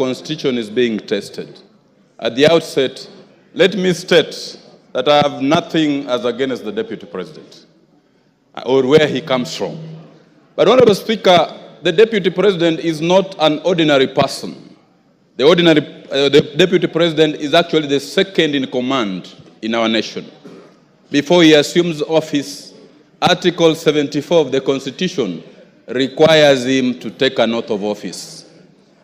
constitution is being tested. At the outset, let me state that I have nothing as against the Deputy President or where he comes from. But Honorable Speaker, the Deputy President is not an ordinary person. The Deputy President is actually the second in command in our nation. Before he assumes office, Article 74 of the Constitution requires him to take an oath of office.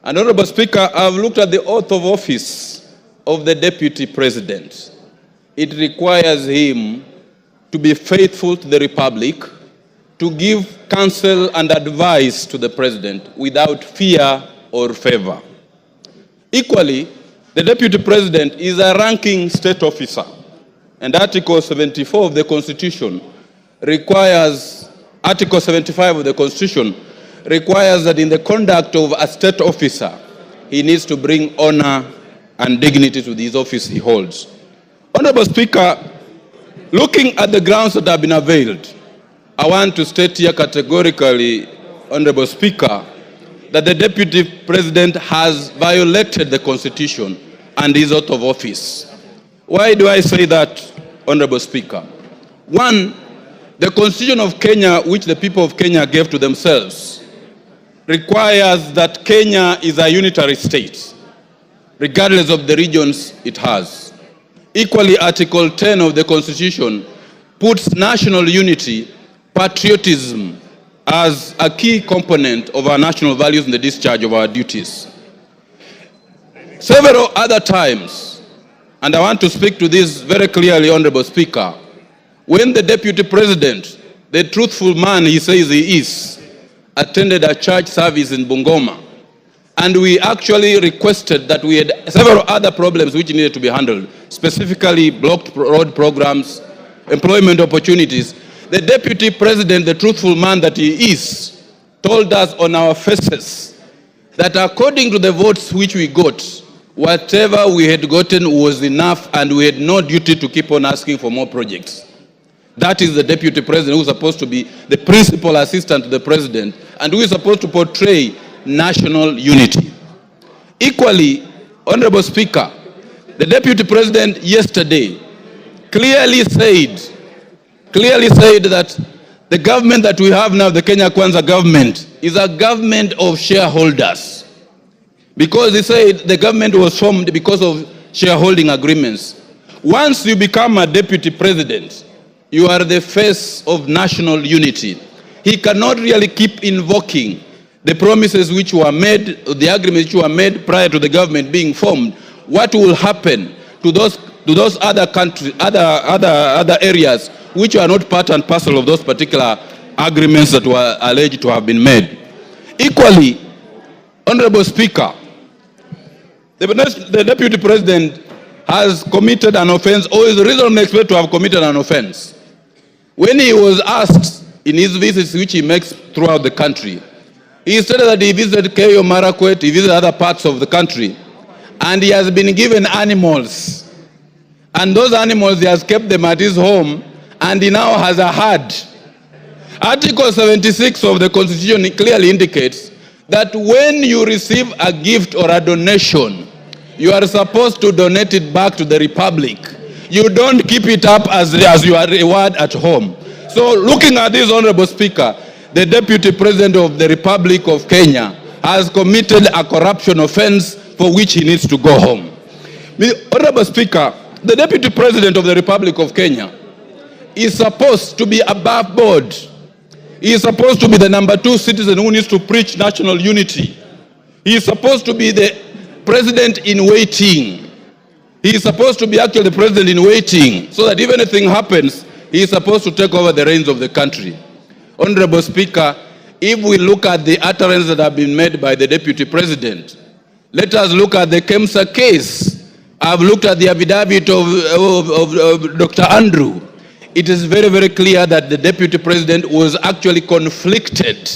And Honorable Speaker, I've looked at the oath of office of the Deputy President. It requires him to be faithful to the Republic, to give counsel and advice to the President without fear or favor. Equally, the Deputy President is a ranking state officer, and Article 74 of the Constitution requires, Article 75 of the Constitution requires that in the conduct of a state officer, he needs to bring honor and dignity to this office he holds. Honorable Speaker, looking at the grounds that have been availed, I want to state here categorically, Honorable Speaker, that the Deputy President has violated the Constitution and his oath of office. Why do I say that, Honorable Speaker? One, the Constitution of Kenya, which the people of Kenya gave to themselves, requires that Kenya is a unitary state, regardless of the regions it has. Equally, Article 10 of the Constitution puts national unity, patriotism, as a key component of our national values in the discharge of our duties. Several other times, and I want to speak to this very clearly, Honorable Speaker, when the Deputy President, the truthful man he says he is, attended a church service in Bungoma, and we actually requested that we had several other problems which needed to be handled, specifically blocked road programs, employment opportunities. The Deputy President, the truthful man that he is, told us on our faces that according to the votes which we got, whatever we had gotten was enough and we had no duty to keep on asking for more projects. That is the Deputy President who is supposed to be the principal assistant to the President and who is supposed to portray national unity. Equally, Honorable Speaker, the Deputy President yesterday clearly said that the government that we have now, the Kenya Kwanza government, is a government of shareholders. Because he said the government was formed because of shareholding agreements. Once you become a Deputy President, you are the face of national unity. He cannot really keep invoking the promises which were made, the agreements which were made prior to the government being formed. What will happen to those other countries, other areas which are not part and parcel of those particular agreements that were alleged to have been made? Equally, Honorable Speaker, the Deputy President has committed an offense, or is reasonably expected to have committed an offense. When he was asked in his visits which he makes throughout the country, he stated that he visited Keyo Marakwet, he visited other parts of the country, and he has been given animals. And those animals, he has kept them at his home, and he now has a herd. Article 76 of the Constitution clearly indicates that when you receive a gift or a donation, you are supposed to donate it back to the Republic. You don't keep it up as your reward at home. So looking at this, Honorable Speaker, the Deputy President of the Republic of Kenya has committed a corruption offense for which he needs to go home. Honorable Speaker, the Deputy President of the Republic of Kenya is supposed to be above board. He is supposed to be the number 2 citizen who needs to preach national unity. He is supposed to be the president in waiting. He is supposed to be actually the president in waiting, so that if anything happens, he is supposed to take over the reins of the country. Honorable Speaker, if we look at the utterances that have been made by the Deputy President, let us look at the KEMSA case. I've looked at the affidavit of Dr. Andrew. It is very, very clear that the Deputy President was actually conflicted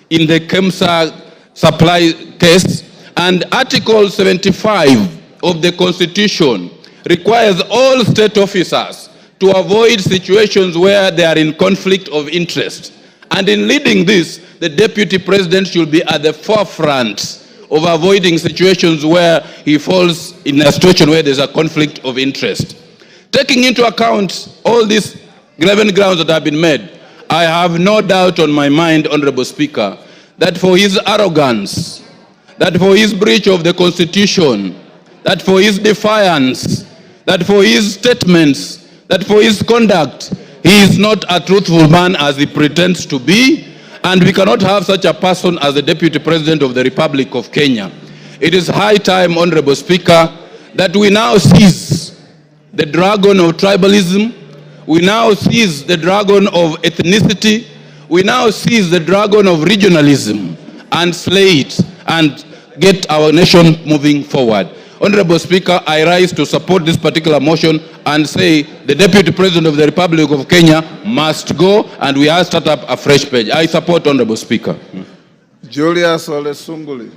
in the KEMSA supply case, and Article 75 of the Constitution requires all state officers to avoid situations where they are in conflict of interest. And in leading this, the Deputy President should be at the forefront of avoiding situations where he falls in a situation where there's a conflict of interest. Taking into account all these 11 grounds that have been made, I have no doubt on my mind, Honorable Speaker, that for his arrogance, that for his breach of the Constitution, that for his defiance, that for his statements, that for his conduct, he is not a truthful man as he pretends to be, and we cannot have such a person as the Deputy President of the Republic of Kenya. It is high time, Honorable Speaker, that we now seize the dragon of tribalism, we now seize the dragon of ethnicity, we now seize the dragon of regionalism and slay it and get our nation moving forward. Honorable Speaker, I rise to support this particular motion and say the Deputy President of the Republic of Kenya must go and we have start up a fresh page. I support, Honorable Speaker. Julius Ole Sunguli.